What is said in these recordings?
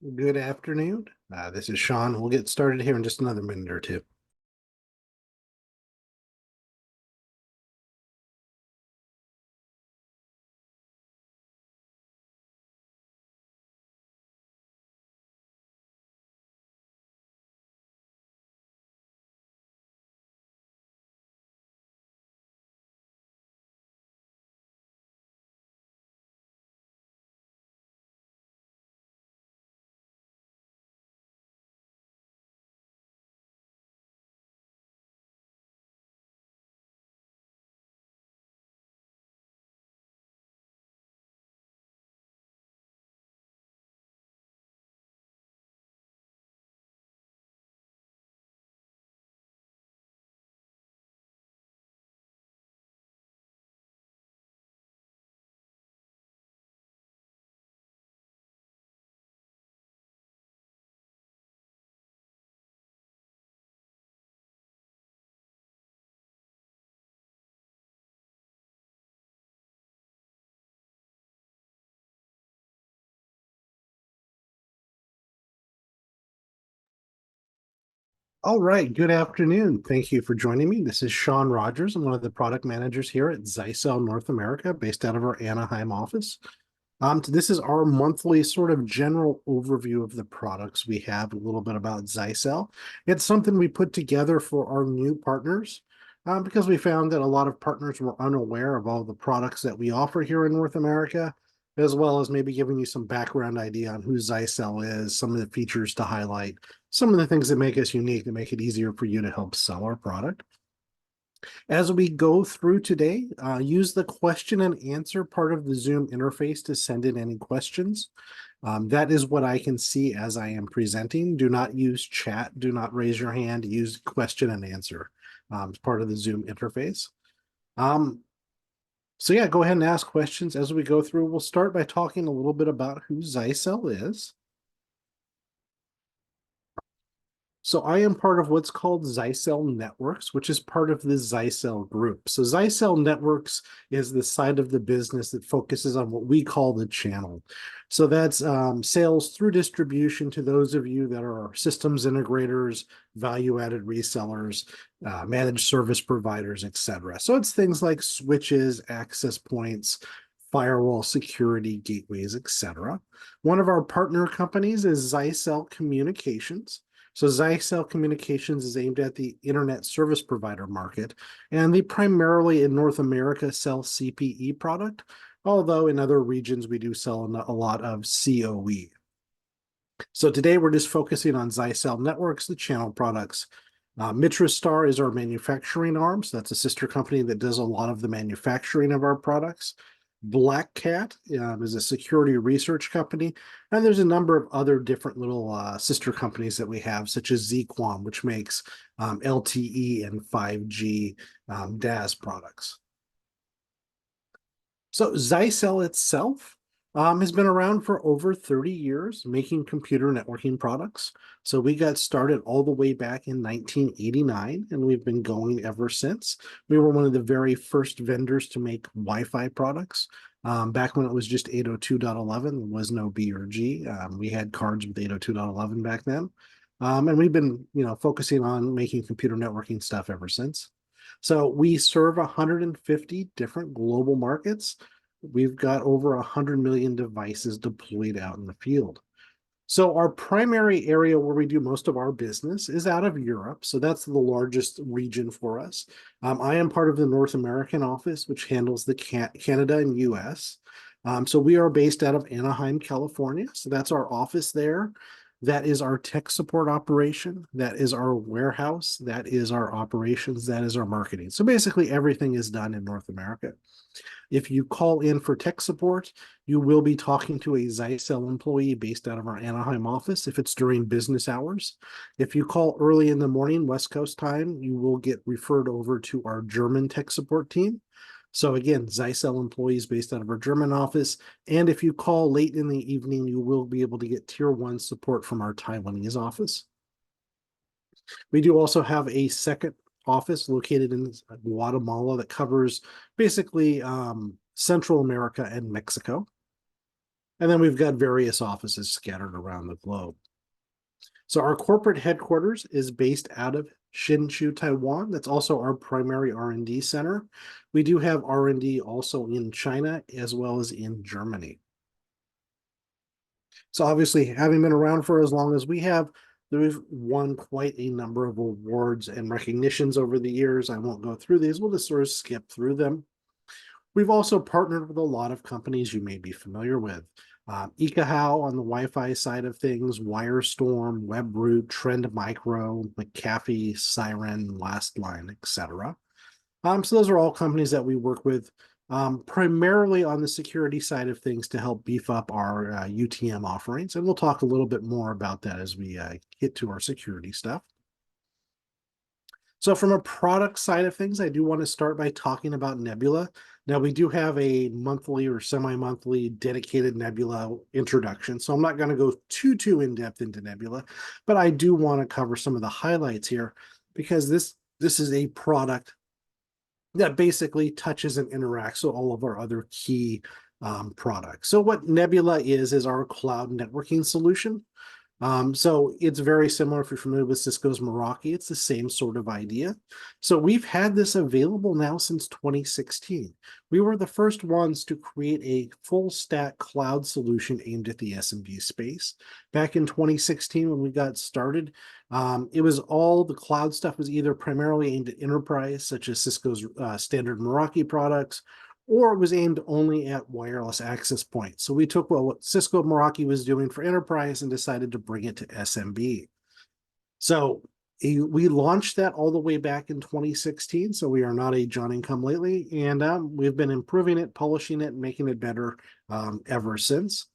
Good afternoon. This is Sean. We'll get started here in just another minute or two. All right. Good afternoon. Thank you for joining me. This is Sean Rogers. I'm one of the product managers here at Zyxel North America, based out of our Anaheim office. This is our monthly sort of general overview of the products we have, a little bit about Zyxel. It's something we put together for our new partners because we found that a lot of partners were unaware of all the products that we offer here in North America, as well as maybe giving you some background idea on who Zyxel is, some of the features to highlight, some of the things that make us unique, that make it easier for you to help sell our product. As we go through today, use the question and answer part of the Zoom interface to send in any questions. That is what I can see as I am presenting. Do not use chat. Do not raise your hand. Use question and answer as part of the Zoom interface. So yeah, go ahead and ask questions as we go through. We'll start by talking a little bit about who Zyxel is. So I am part of what's called Zyxel Networks, which is part of the Zyxel group. So Zyxel Networks is the side of the business that focuses on what we call the channel. So that's sales through distribution to those of you that are systems integrators, value-added resellers, managed service providers, etc. So it's things like switches, access points, firewall security, gateways, etc. One of our partner companies is Zyxel Communications. So Zyxel Communications is aimed at the internet service provider market, and they primarily in North America sell CPE product, although in other regions we do sell a lot of COE. So today we're just focusing on Zyxel Networks, the channel products. Mitristar is our manufacturing arm, so that's a sister company that does a lot of the manufacturing of our products. Black Cat is a security research company, and there's a number of other different little sister companies that we have, such as Zquam, which makes LTE and 5G DAS products. So Zyxel itself has been around for over 30 years making computer networking products. So we got started all the way back in 1989, and we've been going ever since. We were one of the very first vendors to make Wi-Fi products. Back when it was just 802.11, there was no B or G. We had cards with 802.11 back then. And we've been, focusing on making computer networking stuff ever since. So we serve 150 different global markets. We've got over 100 million devices deployed out in the field. So our primary area where we do most of our business is out of Europe. So that's the largest region for us. I am part of the North American office, which handles the Canada and US. So we are based out of Anaheim, California. So that's our office there. That is our tech support operation. That is our warehouse. That is our operations. That is our marketing. So basically everything is done in North America. If you call in for tech support, you will be talking to a Zyxel employee based out of our Anaheim office if it's during business hours. If you call early in the morning, West Coast time, you will get referred over to our German tech support team. So again, Zyxel employees based out of our German office. And if you call late in the evening, you will be able to get tier 1 support from our Taiwanese office. We do also have a second office located in Guatemala that covers basically Central America and Mexico. And then we've got various offices scattered around the globe. So our corporate headquarters is based out of Hsinchu, Taiwan. That's also our primary R&D center. We do have R&D also in China as well as in Germany. So obviously, having been around for as long as we have, we've won quite a number of awards and recognitions over the years. I won't go through these. We'll just sort of skip through them. We've also partnered with a lot of companies you may be familiar with. Ekahau on the Wi-Fi side of things, Wirestorm, WebRoot, Trend Micro, McAfee, Siren, Lastline, etc. So those are all companies that we work with primarily on the security side of things to help beef up our UTM offerings. And we'll talk a little bit more about that as we get to our security stuff. So from a product side of things, I do want to start by talking about Nebula. Now, we do have a monthly or semi-monthly dedicated Nebula introduction, so I'm not going to go too in-depth into Nebula, but I do want to cover some of the highlights here because this is a product that basically touches and interacts with all of our other key products. So what Nebula is our cloud networking solution. So it's very similar if you're familiar with Cisco's Meraki. It's the same sort of idea. So we've had this available now since 2016. We were the first ones to create a full stack cloud solution aimed at the SMB space. Back in 2016, when we got started, it was all the cloud stuff was either primarily aimed at enterprise, such as Cisco's standard Meraki products, or it was aimed only at wireless access points. So we took what Cisco Meraki was doing for enterprise and decided to bring it to SMB. So we launched that all the way back in 2016. So we are not a Johnny come lately, and we've been improving it, polishing it, and making it better ever since.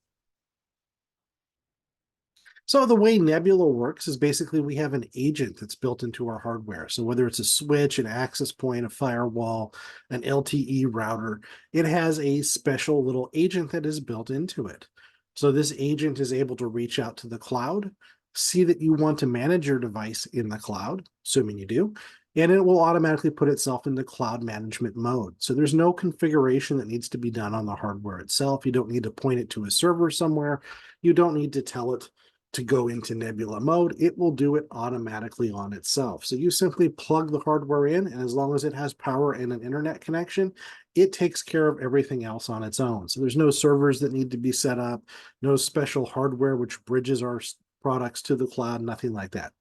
So the way Nebula works is basically we have an agent that's built into our hardware. So whether it's a switch, an access point, a firewall, an LTE router, it has a special little agent that is built into it. So this agent is able to reach out to the cloud, see that you want to manage your device in the cloud, assuming you do, and it will automatically put itself into cloud management mode. So there's no configuration that needs to be done on the hardware itself. You don't need to point it to a server somewhere. You don't need to tell it to go into Nebula mode. It will do it automatically on itself. So you simply plug the hardware in, and as long as it has power and an internet connection, it takes care of everything else on its own. So there's no servers that need to be set up, no special hardware which bridges our products to the cloud, nothing like that.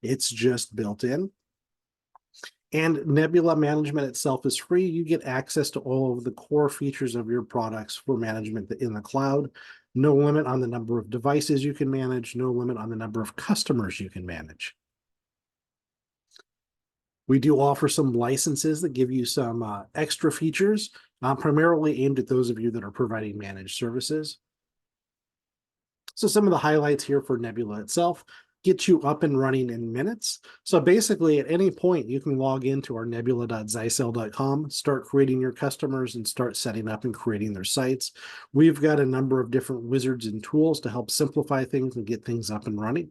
It's just built in. And Nebula management itself is free. You get access to all of the core features of your products for management in the cloud. No limit on the number of devices you can manage, no limit on the number of customers you can manage. We do offer some licenses that give you some extra features, primarily aimed at those of you that are providing managed services. So some of the highlights here for Nebula itself: get you up and running in minutes. So basically, at any point, you can log into our nebula.zyxel.com, start creating your customers, and start setting up and creating their sites. We've got a number of different wizards and tools to help simplify things and get things up and running.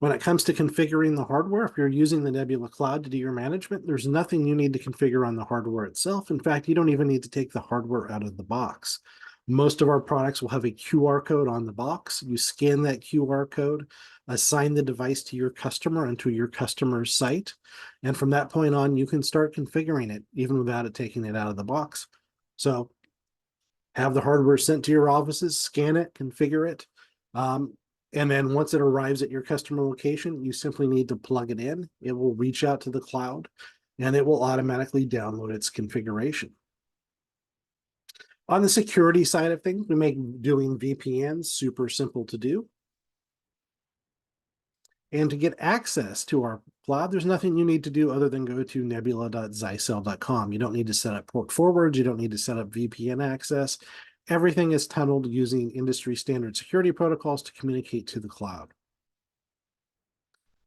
When it comes to configuring the hardware, if you're using the Nebula Cloud to do your management, there's nothing you need to configure on the hardware itself. In fact, you don't even need to take the hardware out of the box. Most of our products will have a QR code on the box. You scan that QR code, assign the device to your customer and to your customer's site. And from that point on, you can start configuring it even without it taking it out of the box. So have the hardware sent to your offices, scan it, configure it. And then once it arrives at your customer location, you simply need to plug it in. It will reach out to the cloud and it will automatically download its configuration. On the security side of things, we make doing VPNs super simple to do. And to get access to our cloud, there's nothing you need to do other than go to nebula.zyxel.com. You don't need to set up port forwards. You don't need to set up VPN access. Everything is tunneled using industry standard security protocols to communicate to the cloud.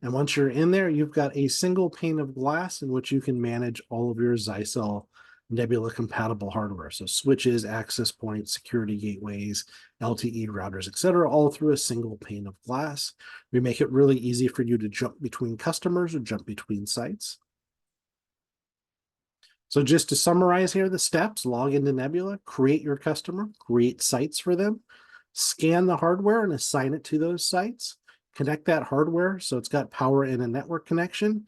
And once you're in there, you've got a single pane of glass in which you can manage all of your Zyxel Nebula compatible hardware. So switches, access points, security gateways, LTE routers, etc., all through a single pane of glass. We make it really easy for you to jump between customers or jump between sites. So just to summarize here, the steps: log into Nebula, create your customer, create sites for them, scan the hardware and assign it to those sites, connect that hardware so it's got power and a network connection,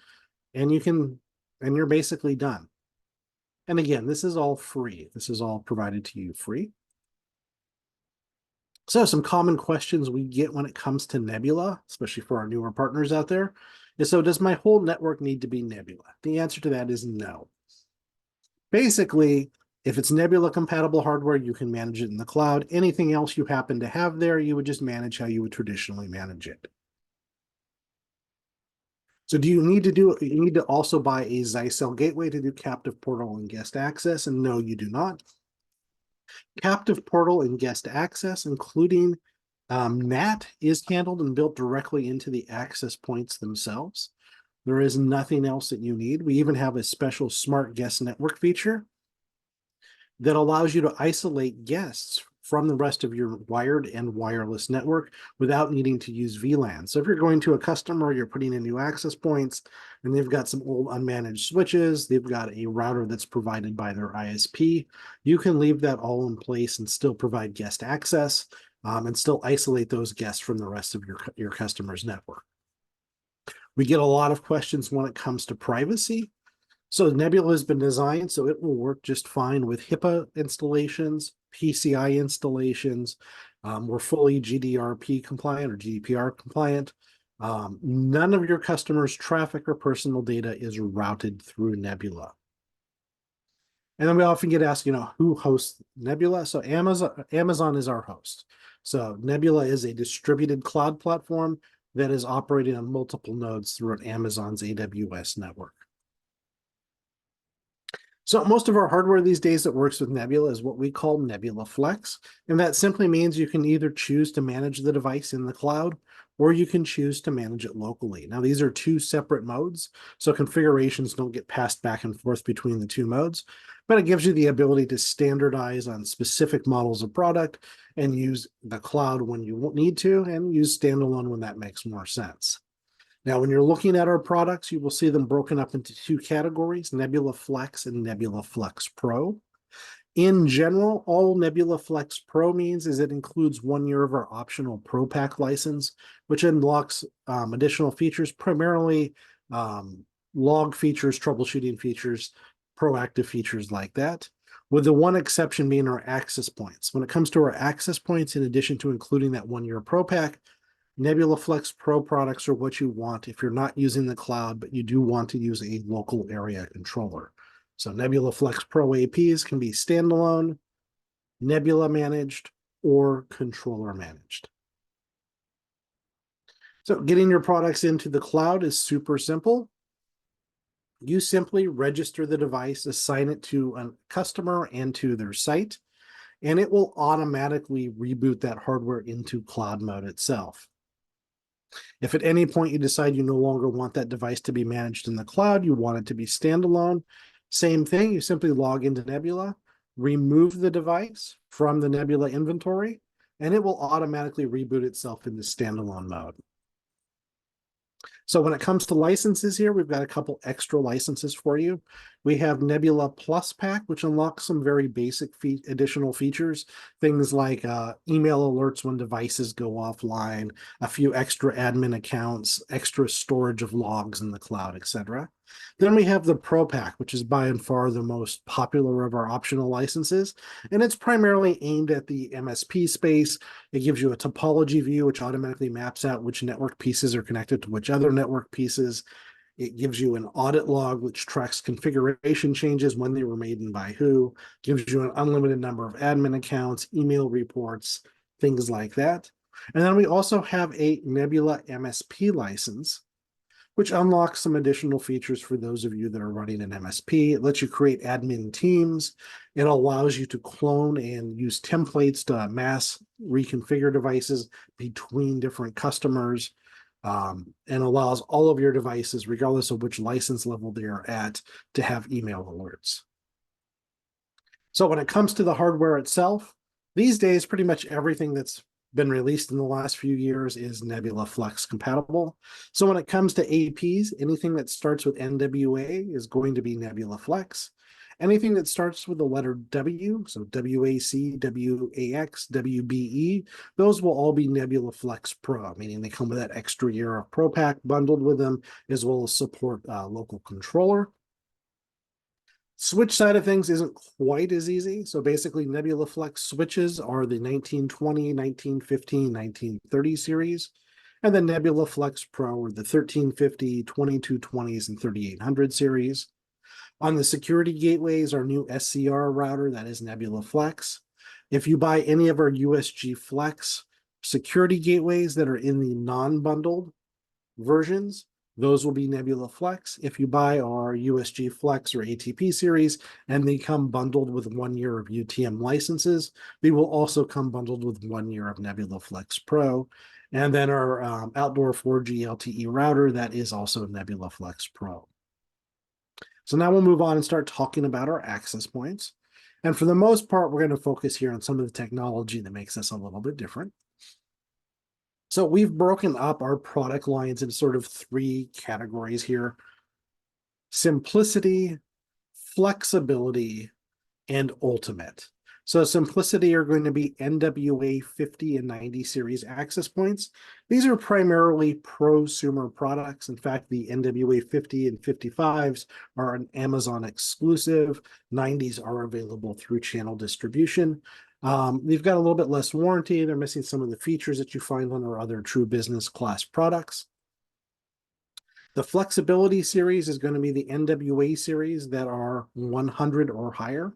and you're basically done. And again, this is all free. This is all provided to you free. So some common questions we get when it comes to Nebula, especially for our newer partners out there, is, so does my whole network need to be Nebula? The answer to that is no. Basically, if it's Nebula compatible hardware, you can manage it in the cloud. Anything else you happen to have there, you would just manage how you would traditionally manage it. So do you need to also buy a Zyxel gateway to do captive portal and guest access? And no, you do not. Captive portal and guest access, including NAT, is handled and built directly into the access points themselves. There is nothing else that you need. We even have a special smart guest network feature that allows you to isolate guests from the rest of your wired and wireless network without needing to use VLAN. So if you're going to a customer, you're putting in new access points, and they've got some old unmanaged switches, they've got a router that's provided by their ISP, you can leave that all in place and still provide guest access, and still isolate those guests from the rest of your customer's network. We get a lot of questions when it comes to privacy. So Nebula has been designed so it will work just fine with HIPAA installations, PCI installations. We're fully GDRP compliant or GDPR compliant. None of your customers' traffic or personal data is routed through Nebula. And then we often get asked, who hosts Nebula? So Amazon is our host. So Nebula is a distributed cloud platform that is operating on multiple nodes through Amazon's AWS network. So most of our hardware these days that works with Nebula is what we call Nebula Flex. And that simply means you can either choose to manage the device in the cloud, or you can choose to manage it locally. Now, these are two separate modes, so configurations don't get passed back and forth between the two modes, but it gives you the ability to standardize on specific models of product and use the cloud when you need to, and use standalone when that makes more sense. Now, when you're looking at our products, you will see them broken up into two categories: Nebula Flex and Nebula Flex Pro. In general, all Nebula Flex Pro means is it includes 1 year of our optional Pro Pack license, which unlocks additional features, primarily log features, troubleshooting features, proactive features like that, with the one exception being our access points. When it comes to our access points, in addition to including that 1 year Pro Pack, Nebula Flex Pro products are what you want if you're not using the cloud, but you do want to use a local area controller. So Nebula Flex Pro APs can be standalone, Nebula managed, or controller managed. So getting your products into the cloud is super simple. You simply register the device, assign it to a customer and to their site, and it will automatically reboot that hardware into cloud mode itself. If at any point you decide you no longer want that device to be managed in the cloud, you want it to be standalone, same thing, you simply log into Nebula, remove the device from the Nebula inventory, and it will automatically reboot itself into standalone mode. So when it comes to licenses here, we've got a couple extra licenses for you. We have Nebula Plus Pack, which unlocks some very basic additional features, things like email alerts when devices go offline, a few extra admin accounts, extra storage of logs in the cloud, etc. Then we have the Pro Pack, which is by and far the most popular of our optional licenses, and it's primarily aimed at the MSP space. It gives you a topology view, which automatically maps out which network pieces are connected to which other network pieces. It gives you an audit log, which tracks configuration changes, when they were made and by who, gives you an unlimited number of admin accounts, email reports, things like that. And then we also have a Nebula MSP license, which unlocks some additional features for those of you that are running an MSP. It lets you create admin teams. It allows you to clone and use templates to mass reconfigure devices between different customers, and allows all of your devices, regardless of which license level they are at, to have email alerts. So when it comes to the hardware itself, these days, pretty much everything that's been released in the last few years is Nebula Flex compatible. So when it comes to APs, anything that starts with NWA is going to be Nebula Flex. Anything that starts with the letter W, so WAC, WAX, WBE, those will all be Nebula Flex Pro, meaning they come with that extra year of Pro Pack bundled with them, as well as support local controller. Switch side of things isn't quite as easy. So basically, Nebula Flex switches are the 1920, 1915, 1930 series. And then Nebula Flex Pro are the 1350, 2220s, and 3800 series. On the security gateways, our new SCR router, that is Nebula Flex. If you buy any of our USG Flex security gateways that are in the non-bundled versions, those will be Nebula Flex. If you buy our USG Flex or ATP series and they come bundled with 1 year of UTM licenses, they will also come bundled with 1 year of Nebula Flex Pro. And then our outdoor 4G LTE router, that is also Nebula Flex Pro. So now we'll move on and start talking about our access points. And for the most part, we're going to focus here on some of the technology that makes us a little bit different. So we've broken up our product lines into sort of 3 categories here: simplicity, flexibility, and ultimate. So simplicity are going to be NWA 50 and 90 series access points. These are primarily prosumer products. In fact, the NWA 50 and 55s are an Amazon exclusive. 90s are available through channel distribution. They've got a little bit less warranty. They're missing some of the features that you find on our other true business class products. The flexibility series is going to be the NWA series that are 100 or higher.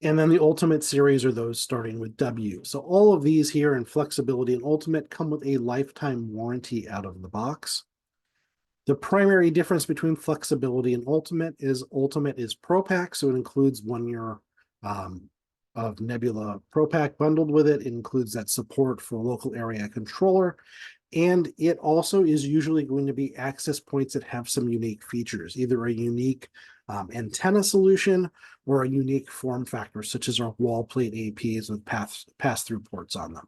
And then the ultimate series are those starting with W. So all of these here in flexibility and ultimate come with a lifetime warranty out of the box. The primary difference between flexibility and ultimate is Pro Pack, so it includes 1 year of Nebula Pro Pack bundled with it. It includes that support for local area controller. And it also is usually going to be access points that have some unique features, either a unique antenna solution or a unique form factor, such as our wall plate APs with pass-through ports on them.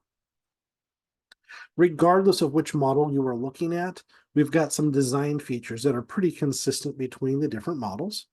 Regardless of which model you are looking at, we've got some design features that are pretty consistent between the different models.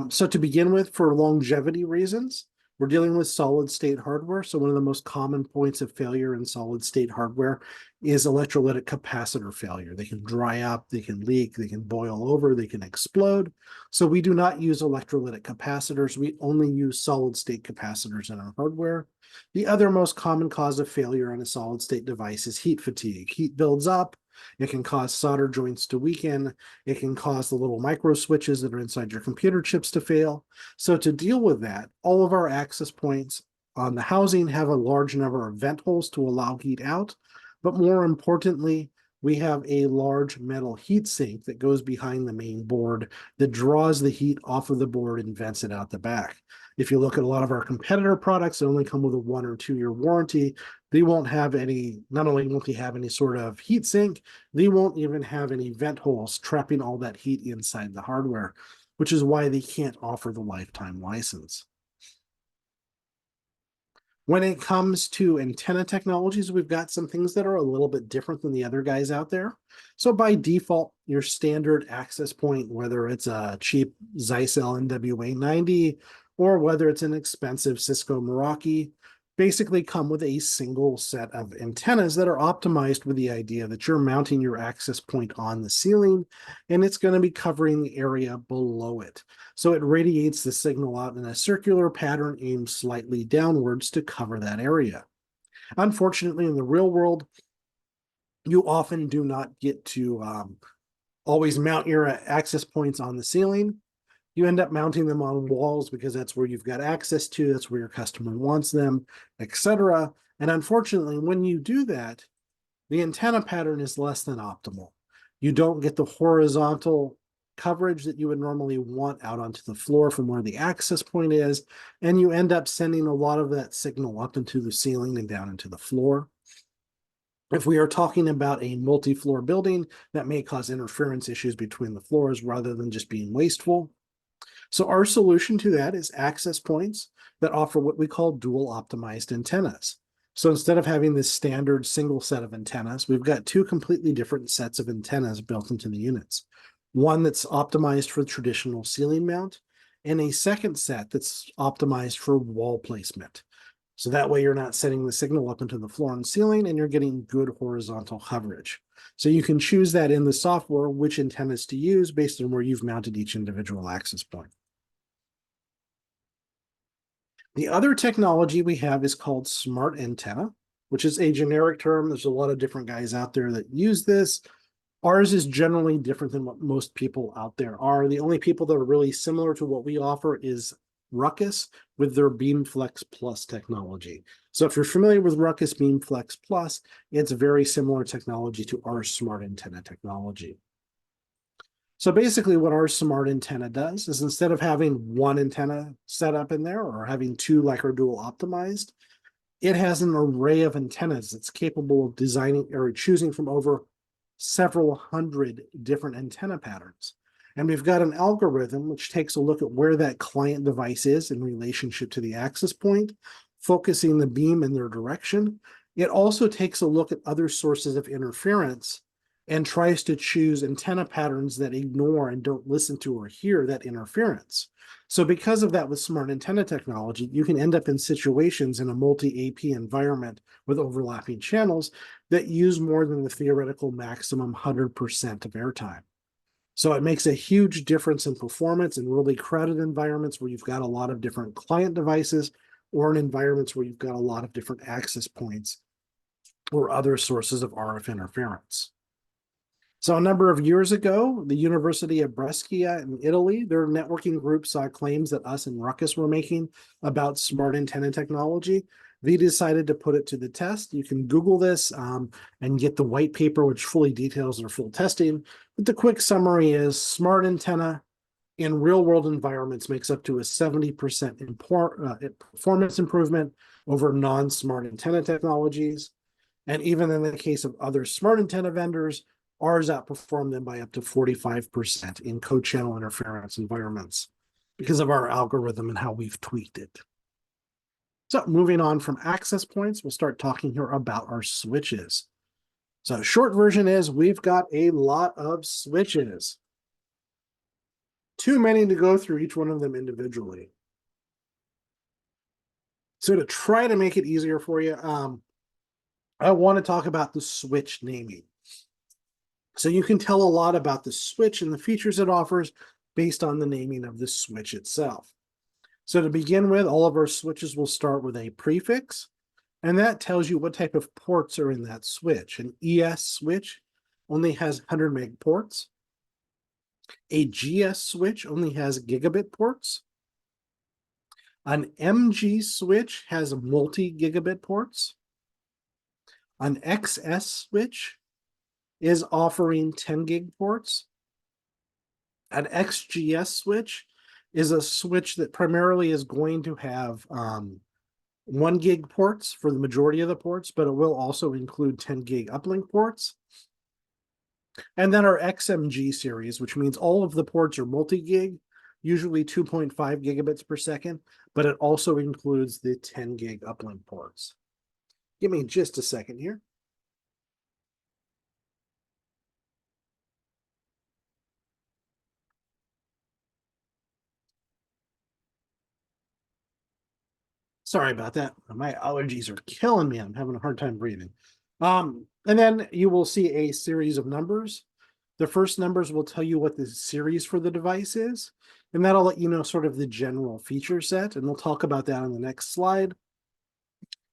So to begin with, for longevity reasons, we're dealing with solid state hardware. So one of the most common points of failure in solid state hardware is electrolytic capacitor failure. They can dry up, they can leak, they can boil over, they can explode. So we do not use electrolytic capacitors. We only use solid state capacitors in our hardware. The other most common cause of failure on a solid state device is heat fatigue. Heat builds up. It can cause solder joints to weaken. It can cause the little micro switches that are inside your computer chips to fail. So to deal with that, all of our access points on the housing have a large number of vent holes to allow heat out. But more importantly, we have a large metal heat sink that goes behind the main board that draws the heat off of the board and vents it out the back. If you look at a lot of our competitor products that only come with a 1 or 2 year warranty, they won't have any, not only won't they have any sort of heat sink, they won't even have any vent holes trapping all that heat inside the hardware, which is why they can't offer the lifetime license. When it comes to antenna technologies, we've got some things that are a little bit different than the other guys out there. So by default, your standard access point, whether it's a cheap Zyxel NWA90 or whether it's an expensive Cisco Meraki, basically come with a single set of antennas that are optimized with the idea that you're mounting your access point on the ceiling and it's going to be covering the area below it. So it radiates the signal out in a circular pattern aimed slightly downwards to cover that area. Unfortunately, in the real world, you often do not get to always mount your access points on the ceiling. You end up mounting them on walls because that's where you've got access to, that's where your customer wants them, etc. And unfortunately, when you do that, the antenna pattern is less than optimal. You don't get the horizontal coverage that you would normally want out onto the floor from where the access point is, and you end up sending a lot of that signal up into the ceiling and down into the floor. If we are talking about a multi-floor building, that may cause interference issues between the floors rather than just being wasteful. So our solution to that is access points that offer what we call dual optimized antennas. So instead of having this standard single set of antennas, we've got 2 completely different sets of antennas built into the units. One that's optimized for traditional ceiling mount, and a second set that's optimized for wall placement. So that way you're not setting the signal up into the floor and ceiling and you're getting good horizontal coverage. So you can choose that in the software which antennas to use based on where you've mounted each individual access point. The other technology we have is called smart antenna, which is a generic term. There's a lot of different guys out there that use this. Ours is generally different than what most people out there are. The only people that are really similar to what we offer is Ruckus with their BeamFlex Plus technology. So if you're familiar with Ruckus BeamFlex Plus, it's very similar technology to our smart antenna technology. So basically what our smart antenna does is instead of having one antenna set up in there or having two like our dual optimized, it has an array of antennas that's capable of designing or choosing from over several hundred different antenna patterns. And we've got an algorithm which takes a look at where that client device is in relationship to the access point, focusing the beam in their direction. It also takes a look at other sources of interference and tries to choose antenna patterns that ignore and don't listen to or hear that interference. So because of that, with smart antenna technology, you can end up in situations in a multi-AP environment with overlapping channels that use more than the theoretical maximum 100% of airtime. So it makes a huge difference in performance in really crowded environments where you've got a lot of different client devices or in environments where you've got a lot of different access points or other sources of RF interference. So a number of years ago, the University of Brescia in Italy, their networking group saw claims that us and Ruckus were making about smart antenna technology. They decided to put it to the test. You can Google this and get the white paper, which fully details their full testing. But the quick summary is smart antenna in real world environments makes up to a 70% performance improvement over non-smart antenna technologies. And even in the case of other smart antenna vendors, ours outperform them by up to 45% in co-channel interference environments because of our algorithm and how we've tweaked it. So moving on from access points, we'll start talking here about our switches. So short version is we've got a lot of switches. Too many to go through each one of them individually. So to try to make it easier for you, I want to talk about the switch naming. So you can tell a lot about the switch and the features it offers based on the naming of the switch itself. So to begin with, all of our switches will start with a prefix, and that tells you what type of ports are in that switch. An ES switch only has 100 meg ports. A GS switch only has gigabit ports. An MG switch has multi-gigabit ports. An XS switch is offering 10 gig ports. An XGS switch is a switch that primarily is going to have 1 gig ports for the majority of the ports, but it will also include 10 gig uplink ports. And then our XMG series, which means all of the ports are multi-gig, usually 2.5 gigabits per second, but it also includes the 10 gig uplink ports. Give me just a second here. Sorry about that. My allergies are killing me. I'm having a hard time breathing. And then you will see a series of numbers. The first numbers will tell you what the series for the device is, and that'll let you know sort of the general feature set, and we'll talk about that on the next slide.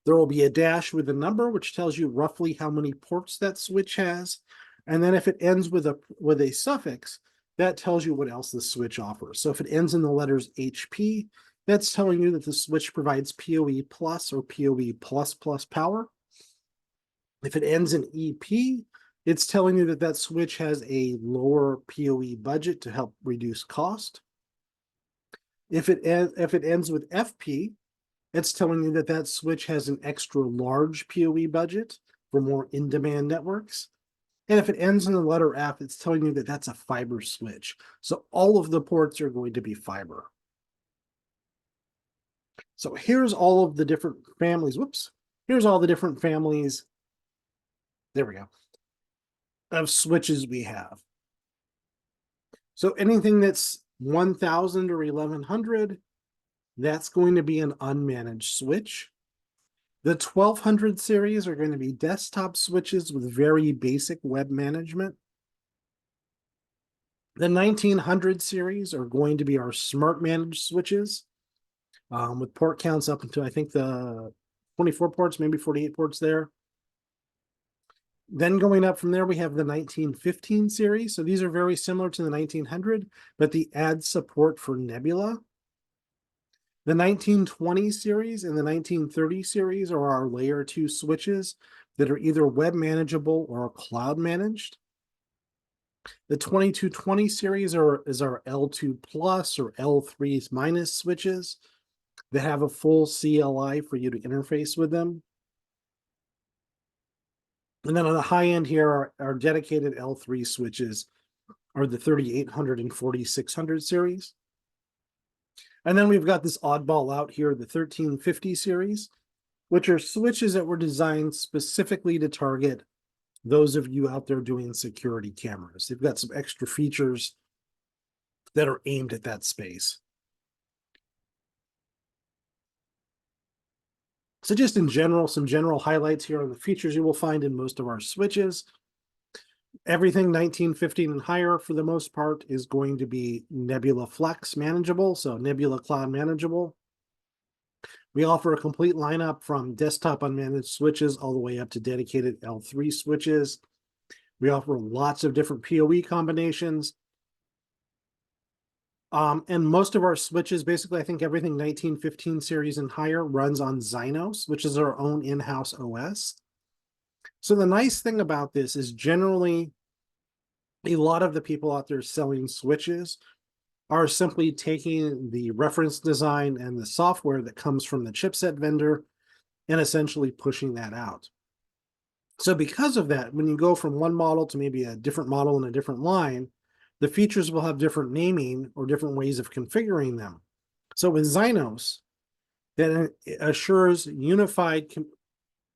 There will be a dash with a number, which tells you roughly how many ports that switch has. And then if it ends with a suffix, that tells you what else the switch offers. So if it ends in the letters HP, that's telling you that the switch provides PoE plus or PoE plus plus power. If it ends in EP, it's telling you that that switch has a lower PoE budget to help reduce cost. If it ends with FP, it's telling you that that switch has an extra large PoE budget for more in-demand networks. And if it ends in the letter F, it's telling you that that's a fiber switch. So all of the ports are going to be fiber. So here's all of the different families. Whoops. Here's all the different families. There we go. Of switches we have. So anything that's 1000 or 1100, that's going to be an unmanaged switch. The 1200 series are going to be desktop switches with very basic web management. The 1900 series are going to be our smart managed switches with port counts up into, I think, the 24 ports, maybe 48 ports there. Then going up from there, we have the 1915 series. So these are very similar to the 1900, but they add support for Nebula. The 1920 series and the 1930 series are our layer 2 switches that are either web manageable or cloud managed. The 2220 series is our L2 plus or L3 minus switches that have a full CLI for you to interface with them. And then on the high end here, our dedicated L3 switches are the 3800 and 4600 series. And then we've got this oddball out here, the 1350 series, which are switches that were designed specifically to target those of you out there doing security cameras. They've got some extra features that are aimed at that space. So just in general, some general highlights here on the features you will find in most of our switches. Everything 1915 and higher, for the most part, is going to be Nebula Flex manageable, so Nebula Cloud manageable. We offer a complete lineup from desktop unmanaged switches all the way up to dedicated L3 switches. We offer lots of different PoE combinations. And most of our switches, basically, I think everything 1915 series and higher runs on Zyxel, which is our own in-house OS. So the nice thing about this is generally a lot of the people out there selling switches are simply taking the reference design and the software that comes from the chipset vendor and essentially pushing that out. So because of that, when you go from one model to maybe a different model in a different line, the features will have different naming or different ways of configuring them. So with Zyxel, that assures unified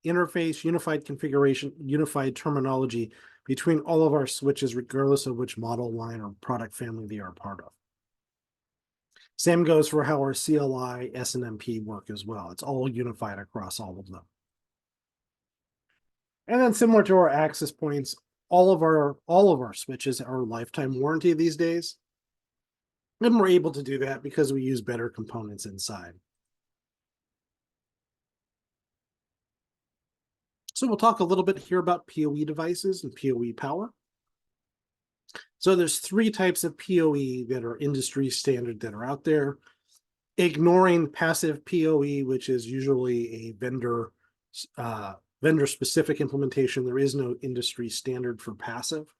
interface, unified configuration, unified terminology between all of our switches, regardless of which model line or product family they are part of. Same goes for how our CLI, SNMP work as well. It's all unified across all of them. And then similar to our access points, all of our switches are lifetime warranty these days. And we're able to do that because we use better components inside. So we'll talk a little bit here about PoE devices and PoE power. So there's 3 types of PoE that are industry standard that are out there. Ignoring passive PoE, which is usually a vendor specific implementation. There is no industry standard for passive.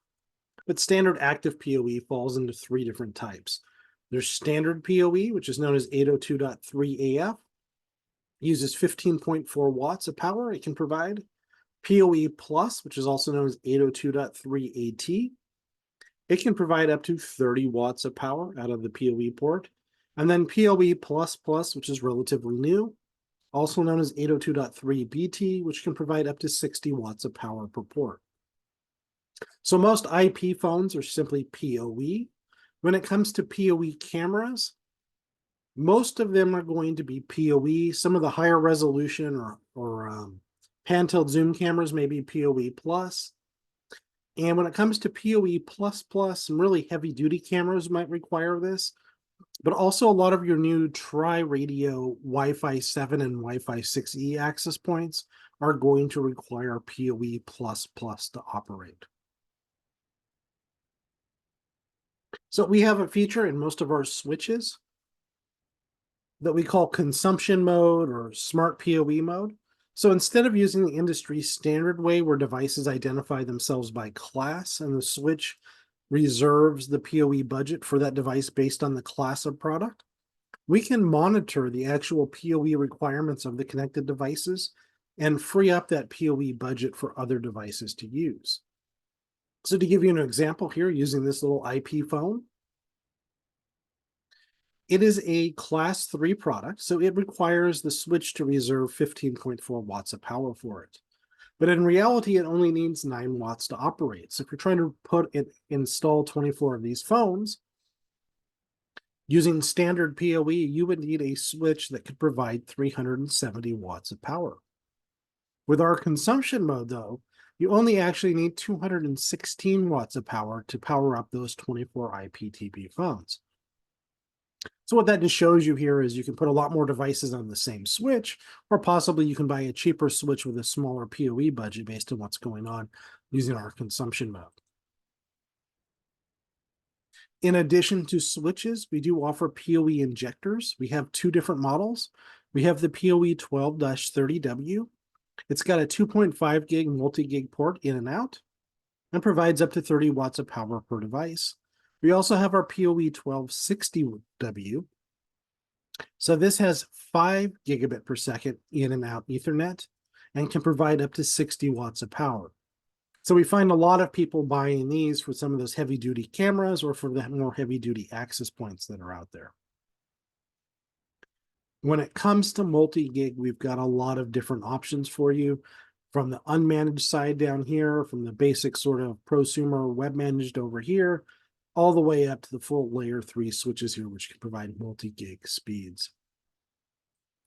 But standard active PoE falls into 3 different types. There's standard PoE, which is known as 802.3 AF. Uses 15.4 watts of power it can provide. PoE Plus, which is also known as 802.3 AT. It can provide up to 30 watts of power out of the PoE port. And then PoE++, which is relatively new, also known as 802.3 BT, which can provide up to 60 watts of power per port. So most IP phones are simply PoE. When it comes to PoE cameras, most of them are going to be PoE. Some of the higher resolution or pan-tilt zoom cameras may be PoE+. And when it comes to PoE++, some really heavy-duty cameras might require this, but also a lot of your new tri-radio Wi-Fi 7 and Wi-Fi 6E access points are going to require PoE++ to operate. So we have a feature in most of our switches that we call consumption mode or smart PoE mode. So instead of using the industry standard way where devices identify themselves by class and the switch reserves the PoE budget for that device based on the class of product, we can monitor the actual PoE requirements of the connected devices and free up that PoE budget for other devices to use. So to give you an example here, using this little IP phone, it is a class 3 product, so it requires the switch to reserve 15.4 watts of power for it. But in reality, it only needs 9 watts to operate. So if you're trying to install 24 of these phones, Using standard PoE, you would need a switch that could provide 370 watts of power. With our consumption mode, though, you only actually need 216 watts of power to power up those 24 IPTP phones. So what that just shows you here is you can put a lot more devices on the same switch, or possibly you can buy a cheaper switch with a smaller PoE budget based on what's going on using our consumption mode. In addition to switches, we do offer PoE injectors. We have two different models. We have the PoE 12-30W. It's got a 2.5 gig multi-gig port in and out and provides up to 30 watts of power per device. We also have our PoE 1260W. So this has 5 gigabit per second in and out Ethernet and can provide up to 60 watts of power. So we find a lot of people buying these for some of those heavy duty cameras or for the more heavy duty access points that are out there. When it comes to multi-gig, we've got a lot of different options for you, from the unmanaged side down here, from the basic sort of prosumer web managed over here, all the way up to the full layer 3 switches here, which can provide multi-gig speeds.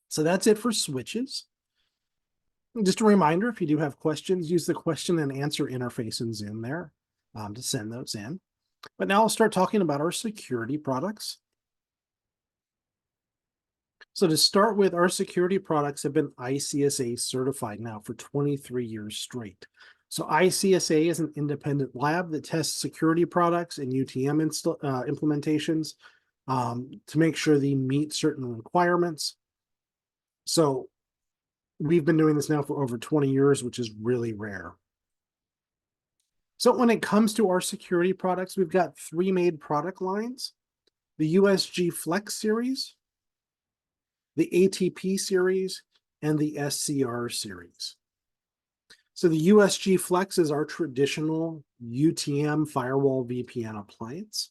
So that's it for switches. Just a reminder, if you do have questions, use the question and answer interfaces in there to send those in. But now I'll start talking about our security products. So to start with, our security products have been ICSA certified now for 23 years straight. So ICSA is an independent lab that tests security products and UTM implementations to make sure they meet certain requirements. So we've been doing this now for over 20 years, which is really rare. So when it comes to our security products, we've got 3 main product lines: the USG Flex series, the ATP series, and the SCR series. So the USG Flex is our traditional UTM firewall VPN appliance.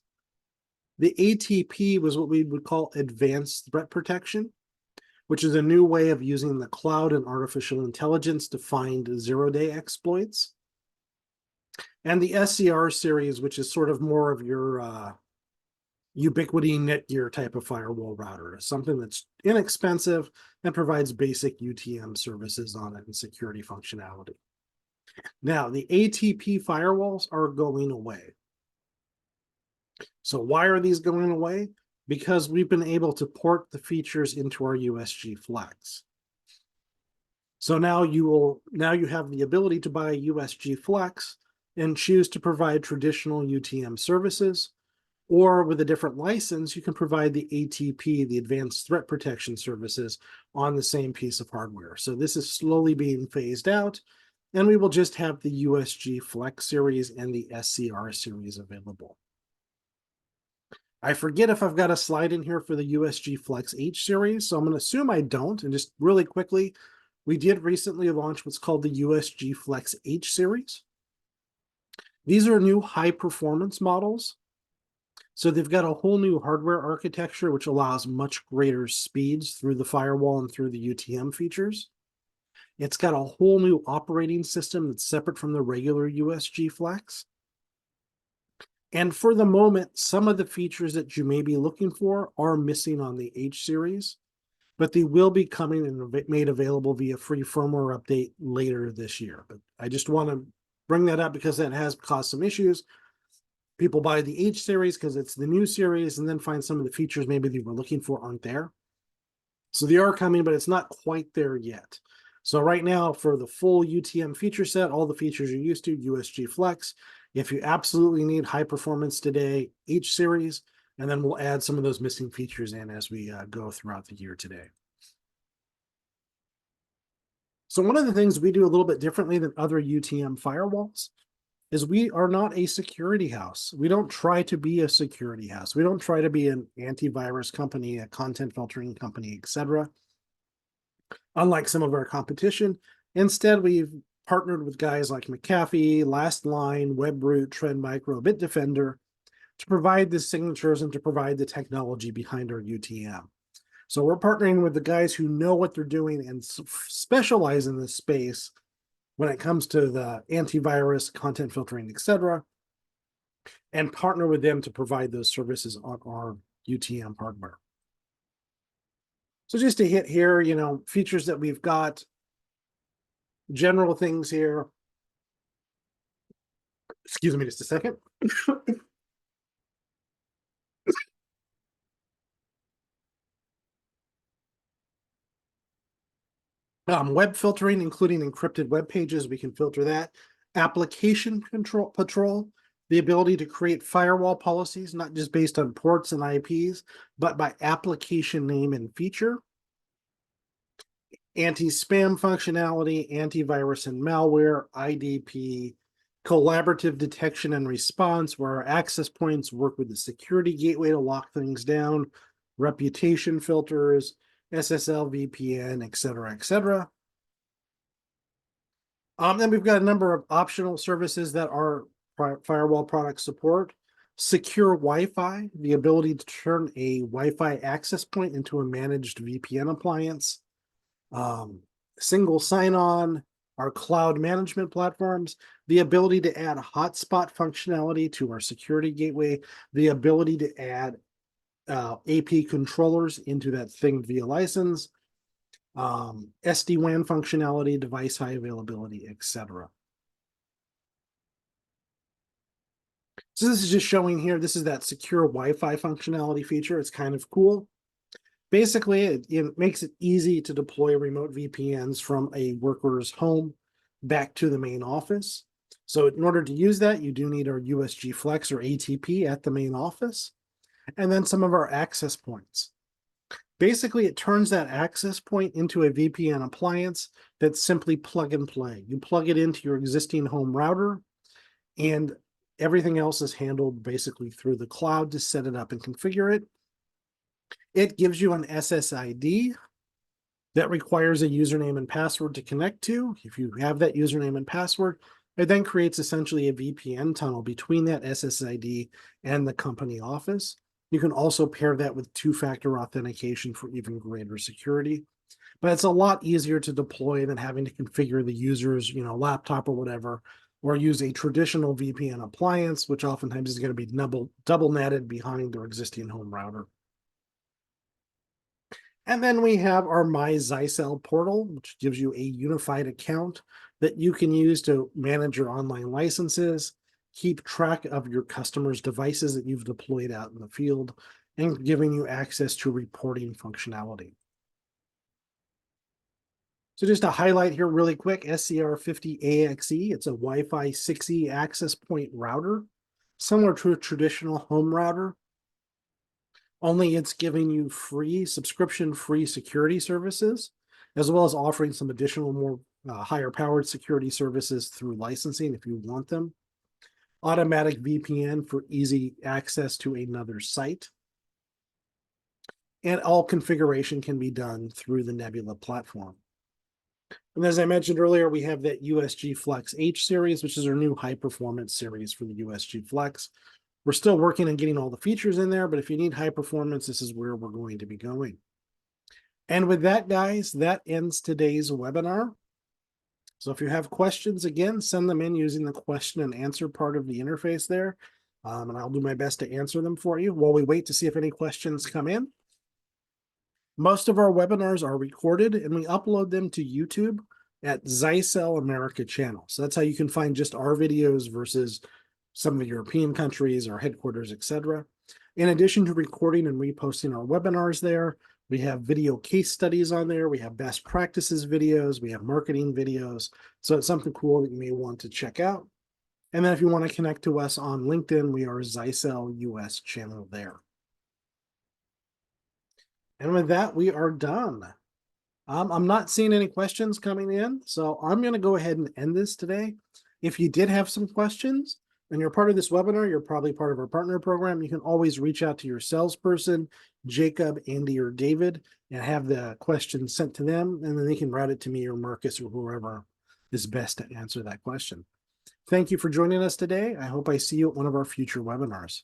The ATP was what we would call advanced threat protection, which is a new way of using the cloud and artificial intelligence to find zero-day exploits. And the SCR series, which is sort of more of your Ubiquity Netgear type of firewall router, something that's inexpensive and provides basic UTM services on it and security functionality. Now, the ATP firewalls are going away. So why are these going away? Because we've been able to port the features into our USG Flex. So now you have the ability to buy a USG Flex and choose to provide traditional UTM services, or with a different license, you can provide the ATP, the Advanced Threat Protection services, on the same piece of hardware. So this is slowly being phased out, and we will just have the USG Flex series and the SCR series available. I forget if I've got a slide in here for the USG Flex H series, so I'm going to assume I don't. And just really quickly, we did recently launch what's called the USG Flex H series. These are new high-performance models. So they've got a whole new hardware architecture, which allows much greater speeds through the firewall and through the UTM features. It's got a whole new operating system that's separate from the regular USG Flex. And for the moment, some of the features that you may be looking for are missing on the H series, but they will be coming and made available via free firmware update later this year. But I just want to bring that up because that has caused some issues. People buy the H series because it's the new series and then find some of the features maybe they were looking for aren't there. So they are coming, but it's not quite there yet. So right now, for the full UTM feature set, all the features you're used to, USG Flex. If you absolutely need high performance today, H series, and then we'll add some of those missing features in as we go throughout the year today. So one of the things we do a little bit differently than other UTM firewalls is we are not a security house. We don't try to be a security house. We don't try to be an antivirus company, a content filtering company, etc. Unlike some of our competition, instead we've partnered with guys like McAfee, Lastline, WebRoot, Trend Micro, Bitdefender to provide the signatures and to provide the technology behind our UTM. So we're partnering with the guys who know what they're doing and specialize in this space when it comes to the antivirus, content filtering, etc., and partner with them to provide those services on our UTM hardware. So just to hit here, features that we've got, general things here. Excuse me just a second. Web filtering, including encrypted web pages, we can filter that. Application control patrol, the ability to create firewall policies, not just based on ports and IPs, but by application name and feature. Anti-spam functionality, antivirus and malware, IDP, collaborative detection and response, where our access points work with the security gateway to lock things down, reputation filters, SSL, VPN, et cetera, et cetera. Then we've got a number of optional services that our firewall products support. Secure Wi-Fi, the ability to turn a Wi-Fi access point into a managed VPN appliance. Single sign-on, our cloud management platforms, the ability to add hotspot functionality to our security gateway, the ability to add AP controllers into that thing via license, SD-WAN functionality, device high availability, etc. So this is just showing here, this is that secure Wi-Fi functionality feature. It's kind of cool. Basically, it makes it easy to deploy remote VPNs from a worker's home back to the main office. So in order to use that, you do need our USG Flex or ATP at the main office, and then some of our access points. Basically, it turns that access point into a VPN appliance that's simply plug and play. You plug it into your existing home router, and everything else is handled basically through the cloud to set it up and configure it. It gives you an SSID that requires a username and password to connect to. If you have that username and password, it then creates essentially a VPN tunnel between that SSID and the company office. You can also pair that with two-factor authentication for even greater security. But it's a lot easier to deploy than having to configure the user's, laptop or whatever, or use a traditional VPN appliance, which oftentimes is going to be double netted behind their existing home router. And then we have our My Zyxel portal, which gives you a unified account that you can use to manage your online licenses, keep track of your customers' devices that you've deployed out in the field, and giving you access to reporting functionality. So just to highlight here really quick, SCR50AXE, it's a Wi-Fi 6E access point router, similar to a traditional home router. Only it's giving you free subscription-free security services, as well as offering some additional more higher powered security services through licensing if you want them. Automatic VPN for easy access to another site. And all configuration can be done through the Nebula platform. And as I mentioned earlier, we have that USG Flex H series, which is our new high performance series for the USG Flex. We're still working on getting all the features in there, but if you need high performance, this is where we're going to be going. And with that, guys, that ends today's webinar. So if you have questions, again, send them in using the question and answer part of the interface there. And I'll do my best to answer them for you while we wait to see if any questions come in. Most of our webinars are recorded and we upload them to YouTube at Zyxel America channel. So that's how you can find just our videos versus some of the European countries, our headquarters, etc. In addition to recording and reposting our webinars there, we have video case studies on there. We have best practices videos. We have marketing videos. So it's something cool that you may want to check out. And then if you want to connect to us on LinkedIn, we are Zyxel US channel there. And with that, we are done. I'm not seeing any questions coming in, so I'm going to go ahead and end this today. If you did have some questions, and you're part of this webinar, you're probably part of our partner program, you can always reach out to your salesperson, Jacob, Andy, or David, and have the question sent to them, and then they can route it to me or Marcus or whoever is best to answer that question. Thank you for joining us today. I hope I see you at one of our future webinars.